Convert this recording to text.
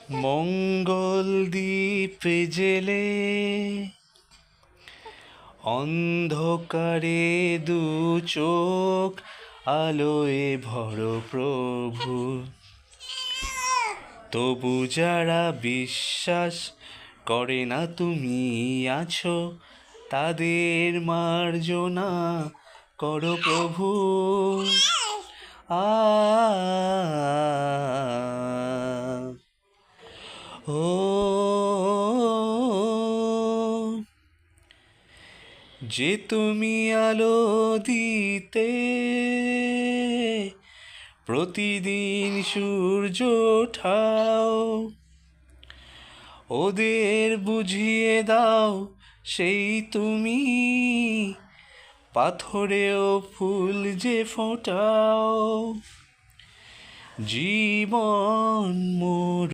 মঙ্গল দ্বীপ জেলে অন্ধকারে দু চোখ আলোয় ভরো প্রভু। তবু যারা বিশ্বাস করে না তুমি আছো, তাদের মার্জনা করো প্রভু। আ ও যে তুমি আলো দিতে প্রতিদিন সূর্য ওঠাও, ওদের বুঝিয়ে দাও সেই তুমি পাথরেও ফুল যে ফোটাও। জীবন মোর